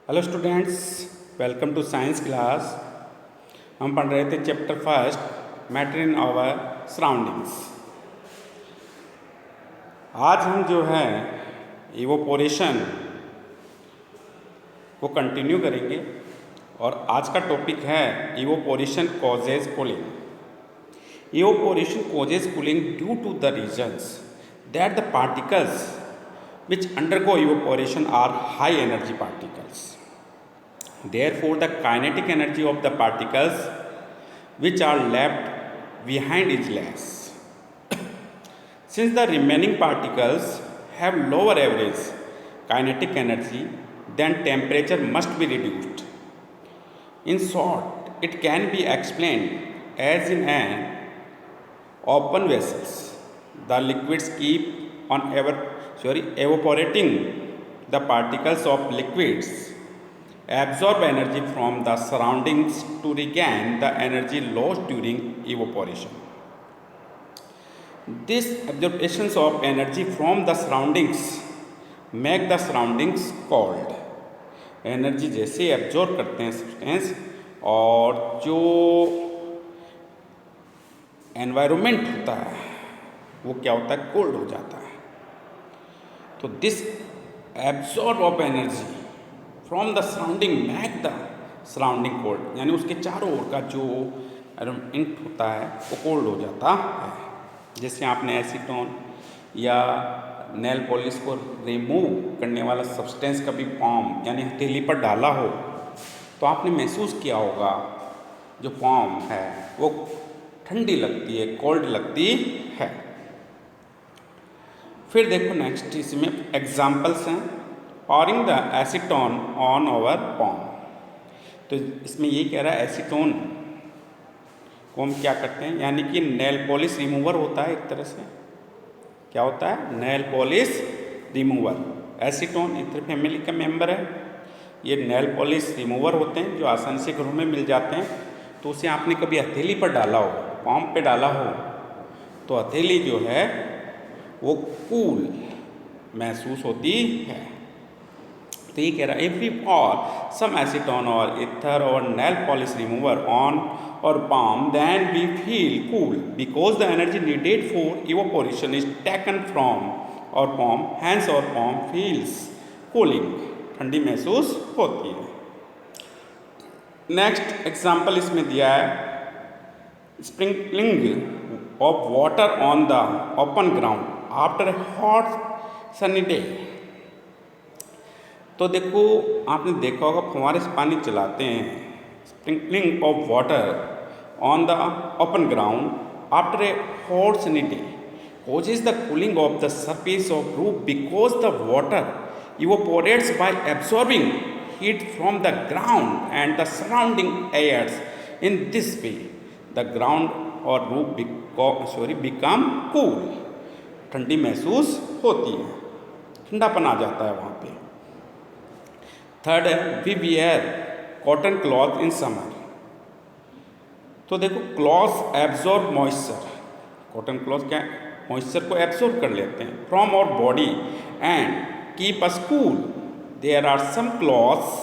Hello students, welcome to science class. हम पढ़ रहे थे chapter first matter in our surroundings. आज हम जो है इवोपोरेशन को कंटिन्यू करेंगे और आज का टॉपिक है evaporation causes cooling. Evaporation causes cooling due to the reasons that the particles which undergo evaporation are high energy particles. Therefore, the kinetic energy of the particles which are left behind is less. Since the remaining particles have lower average kinetic energy, then temperature must be reduced. In short, it can be explained as in an open vessels, the liquids keep on evaporating. The particles of liquids absorb energy from the surroundings to regain the energy lost during evaporation. These absorptions of energy from the surroundings make the surroundings cold. Energy जैसे absorb करते हैं substance और जो environment होता है वो क्या होता है, कोल्ड हो जाता है। तो this absorb of energy from the surrounding make the surrounding cold, यानी उसके चारों ओर का जो एनवायरनमेंट होता है वो कोल्ड हो जाता है। जैसे आपने एसीटोन या नेल पॉलिश को रिमूव करने वाला सब्सटेंस कभी पॉम यानी हथेली पर डाला हो तो आपने महसूस किया होगा जो पॉम है वो ठंडी लगती है, कोल्ड लगती है। फिर देखो नेक्स्ट इसमें एग्जाम्पल्स हैं। Pouring the acetone on over palm, तो इसमें ये कह रहा है एसीटोन को हम क्या करते हैं, यानी कि नेल पॉलिश रिमूवर होता है एक तरह से। क्या होता है? Nail polish remover. एसीटोन इत्र फैमिली का मेंबर है। ये नेल पॉलिश रिमूवर होते हैं जो आसानी से घरों में मिल जाते हैं। तो उसे आपने कभी हथेली पर डाला हो, पॉम पे डाला हो, तो हथेली जो है वो कूल महसूस होती है। तो ये कह रहा है if we pour some acetone or ether or nail polish remover on or palm, then we feel cool because the energy needed for evaporation is taken from our palm, hence our palm feels cooling, ठंडी महसूस होती है। Next example इसमें दिया है sprinkling of water on the open ground after a hot sunny day. तो देखो आपने देखा होगा फुहारे से पानी चलाते हैं। Sprinkling of water on the open ground after a hot sunny day causes the cooling of the surface of roof because the water evaporates by absorbing heat from the ground and the surrounding airs. In this way, the ground or roof become cool. ठंडी महसूस होती है, ठंडापन आ जाता है वहाँ पे। Third है we wear cotton cloth in summer. तो देखो cloth absorb moisture, cotton cloth क्या मॉइस्चर को एब्जॉर्ब कर लेते हैं from our body and keep us cool. There are some clothes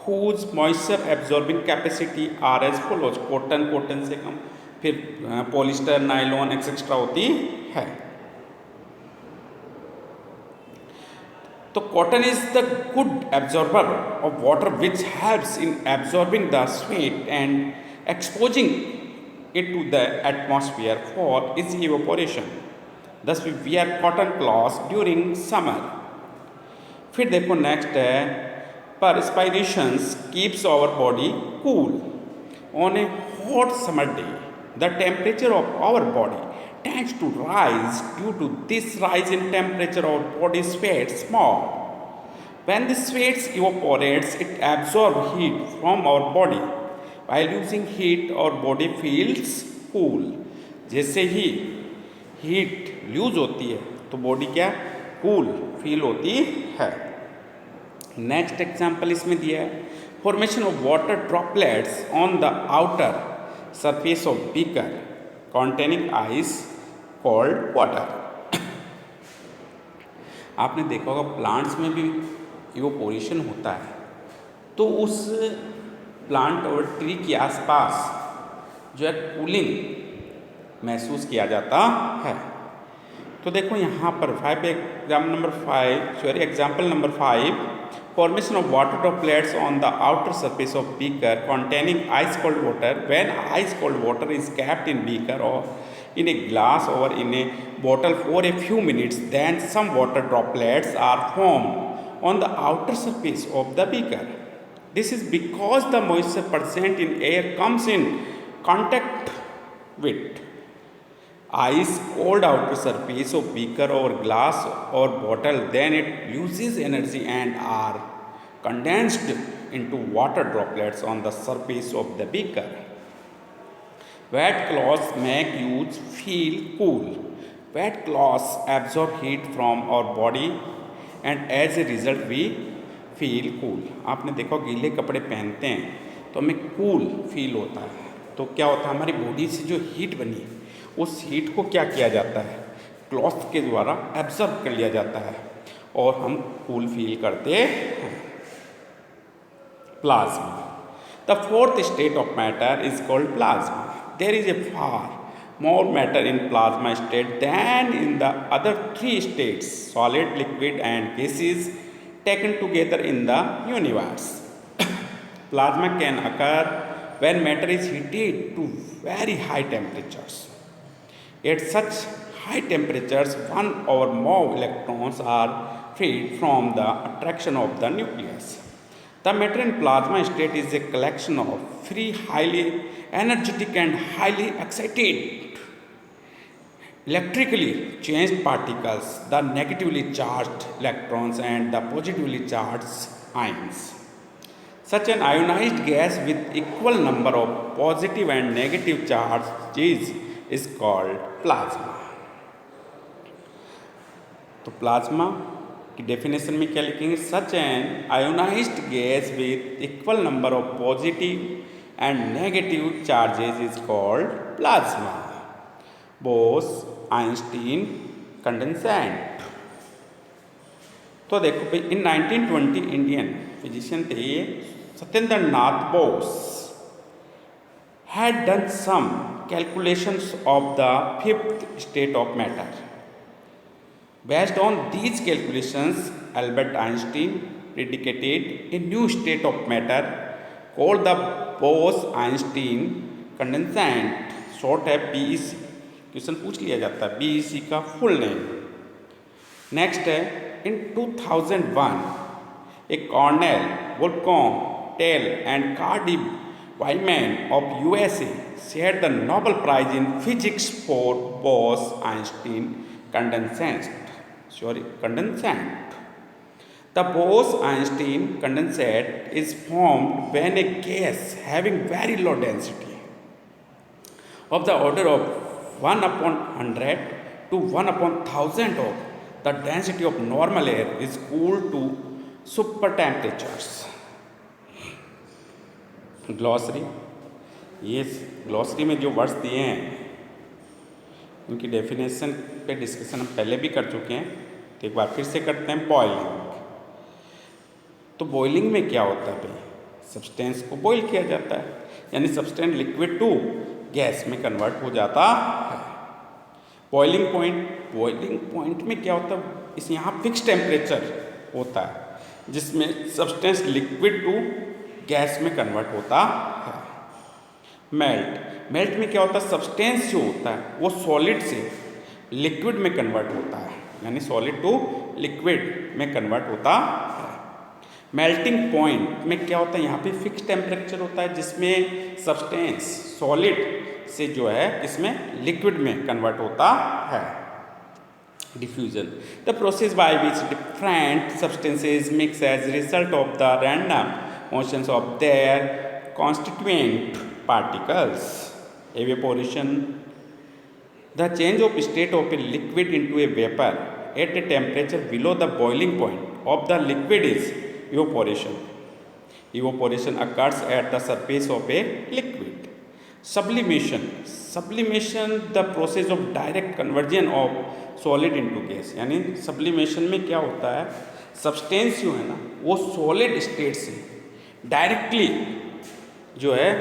whose moisture absorbing capacity are as follows. Cotton से कम, फिर पॉलिस्टर, नायलॉन एक्सेट्रा होती है। तो cotton is the good absorber of water which helps in absorbing the sweat and exposing it to the atmosphere for easy evaporation. Thus we wear cotton cloths during summer. फिर देखो next है perspirations keeps our body cool. On a hot summer day, the temperature of our body tends to rise. Due to this rise in temperature, our body sweats more. When the sweat evaporates, it absorbs heat from our body. While using heat, our body feels cool. जैसे ही heat loose होती है तो body क्या cool feel होती है। Next example इसमें दिया है formation of water droplets on the outer surface of beaker containing ice called water. आपने देखा होगा प्लांट्स में भी इवोपोरेशन होता है। तो उस प्लांट और ट्री के आसपास जो है कूलिंग महसूस किया जाता है। तो देखो यहाँ पर example number 5, formation of water droplets on the outer surface of beaker containing ice cold water. When ice cold water is kept in beaker or in a glass or in a bottle for a few minutes, then some water droplets are formed on the outer surface of the beaker. This is because the moisture present in air comes in contact with ice cold outer surface of beaker or glass or bottle, then it loses energy and are condensed into water droplets on the surface of the beaker. Wet cloths make you feel cool. Wet cloths absorb heat from our body and as a result we feel cool. आपने देखो गीले कपड़े पहनते हैं तो हमें cool feel होता है। तो क्या होता है, हमारी बॉडी से जो हीट बनी उस हीट को क्या किया जाता है, क्लॉथ के द्वारा एब्जॉर्ब कर लिया जाता है और हम कूल फील करते हैं। Plasma, the fourth state of matter is called plasma. There is a far more matter in plasma state than in the other three states, solid, liquid and gases taken together in the universe. Plasma can occur when matter is heated to very high temperatures. At such high temperatures, one or more electrons are freed from the attraction of the nucleus. The matter in plasma state is a collection of free, highly energetic and highly excited electrically charged particles, the negatively charged electrons and the positively charged ions. Such an ionized gas with equal number of positive and negative charges is called plasma. तो plasma की definition में क्या लिखेंगे, such an ionized gas with equal number of positive and negative charges is called plasma. Bose Einstein condensate. तो देखो भाई, in 1920 Indian physician थे ये Satyendra Nath Bose, had done some calculations of the fifth state of matter. Based on these calculations, Albert Einstein predicated a new state of matter called the Bose-Einstein condensate, short है BEC। Question पूछ लिया जाता है BEC का full name. Next है, in 2001 E Cornell, Volcom, tell and Cardy Wyman of USA shared the Nobel Prize in Physics for Bose-Einstein condensate. The Bose-Einstein condensate is formed when a gas having very low density of the order of 1/100 to 1/1000 of the density of normal air is cooled to super temperatures. Glossary, ये glossary में जो words दिए हैं उनकी definition पे discussion हम पहले भी कर चुके हैं, तो एक बार फिर से करते हैं। बॉइलिंग, तो बॉइलिंग में क्या होता है भाई, सब्सटेंस को बॉईल किया जाता है, यानी सब्सटेंस लिक्विड टू गैस में कन्वर्ट हो जाता है। बॉइलिंग पॉइंट में क्या होता है, इस यहाँ फिक्स टेम्परेचर होता है जिसमें सब्सटेंस लिक्विड टू गैस में कन्वर्ट होता है। मेल्ट में क्या होता है, सब्सटेंस जो होता है वो सॉलिड से लिक्विड में कन्वर्ट होता है, यानी सॉलिड टू लिक्विड में कन्वर्ट होता है। मेल्टिंग पॉइंट में क्या होता है, यहाँ पे फिक्स टेम्परेचर होता है जिसमें सब्सटेंस सॉलिड से जो है इसमें लिक्विड में कन्वर्ट होता है। Diffusion, the process by which different substances mix as result of the random motions of their constituent particles. Evaporation, the change of state of a liquid into a vapor at a temperature below the boiling point of the liquid is evaporation. Evaporation occurs at the surface of a liquid. Sublimation, the process of direct conversion of solid into gas. यानी sublimation में क्या होता है, substance जो है ना वो solid state से डायरेक्टली जो है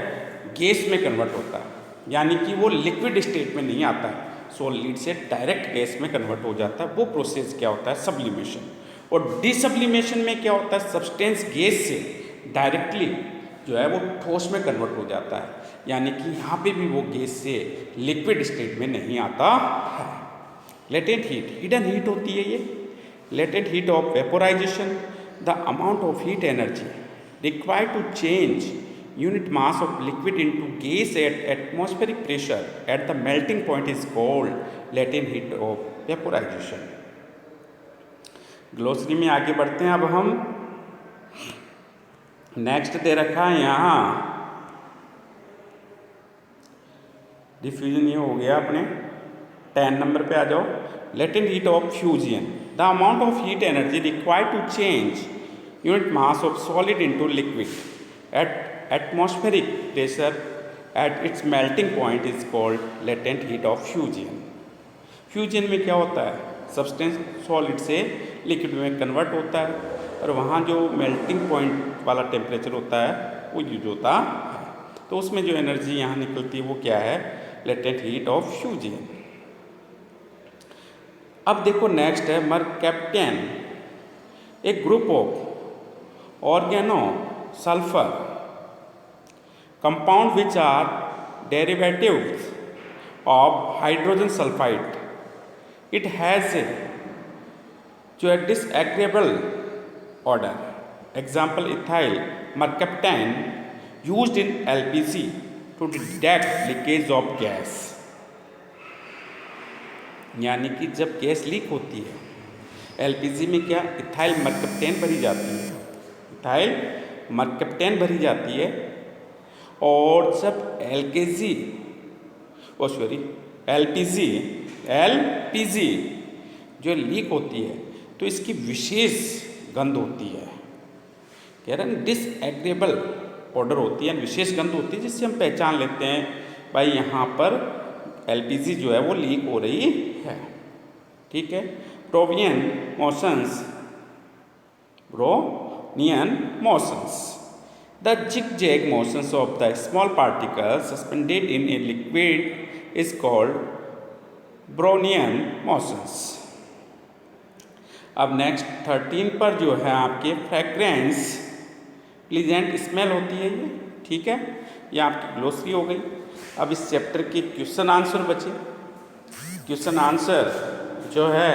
गैस में कन्वर्ट होता है, यानी कि वो लिक्विड स्टेट में नहीं आता है, सॉलिड से डायरेक्ट गैस में कन्वर्ट हो जाता है। वो प्रोसेस क्या होता है? सब्लिमेशन। और डिसब्लिमेशन में क्या होता है? सब्सटेंस गैस से डायरेक्टली जो है वो ठोस में कन्वर्ट हो जाता है, यानी कि यहाँ पे भी वो गैस से लिक्विड स्टेट में नहीं आता है। लेटेंट हीट, हिडन हीट होती है ये। Latent heat of vaporization, the amount of heat energy required to change unit mass of liquid into gas at atmospheric pressure at the melting point is called latent heat of vaporization. Glossary में आगे बढ़ते हैं। अब हम next दे रखा है यहाँ diffusion, ये हो गया अपने 10 नंबर पे आ जाओ। Latent heat of fusion, the amount of heat energy required to change unit mass of solid into liquid at atmospheric pressure at its melting point is called latent heat of fusion. Fusion में क्या होता है? Substance solid से liquid में convert होता है और वहाँ जो मेल्टिंग पॉइंट वाला टेम्परेचर होता है वो यूज होता है, तो उसमें जो एनर्जी यहाँ निकलती है वो क्या है? Latent heat of fusion. अब देखो नेक्स्ट है मरकैप्टन, एक group of organo sulphur compound which are derivatives of hydrogen sulfide. It has a जो है disagreeable order. Example ethyl mercaptan used in LPG to detect leakage of gas. यानी कि जब gas leak होती है LPG में क्या इथाइल मरकैप्टेन भरी जाती है, इथाइल मरकैप्टेन भरी जाती है, और जब एलपीजी जो लीक होती है तो इसकी विशेष गंध होती है, कह रहे हैं डिसएग्रेबल ऑर्डर होती है, विशेष गंध होती है, जिससे हम पहचान लेते हैं भाई यहाँ पर एलपीजी जो है वो लीक हो रही है। ठीक है। Brownian motions, the zigzag motions of the small particles suspended in a liquid is called Brownian motions. अब नेक्स्ट 13 पर जो है आपके फ्रेग्रेंस प्लीजेंट स्मेल होती है ये। ठीक है, ये आपकी ग्लोसरी हो गई। अब इस चैप्टर के क्वेश्चन आंसर बचे। क्वेश्चन आंसर जो है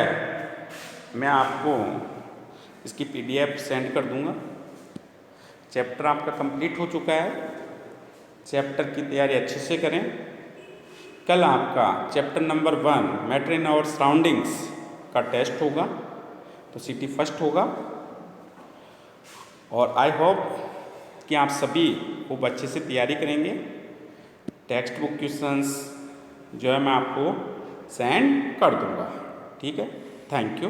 मैं आपको इसकी PDF सेंड कर दूंगा। चैप्टर आपका कंप्लीट हो चुका है। चैप्टर की तैयारी अच्छे से करें। कल आपका chapter number 1 matter in our surroundings का टेस्ट होगा, तो CT फर्स्ट होगा। और आई होप कि आप सभी खूब अच्छे से तैयारी करेंगे। टेक्स्ट बुक क्वेश्चंस जो है मैं आपको सेंड कर दूंगा। ठीक है, थैंक यू।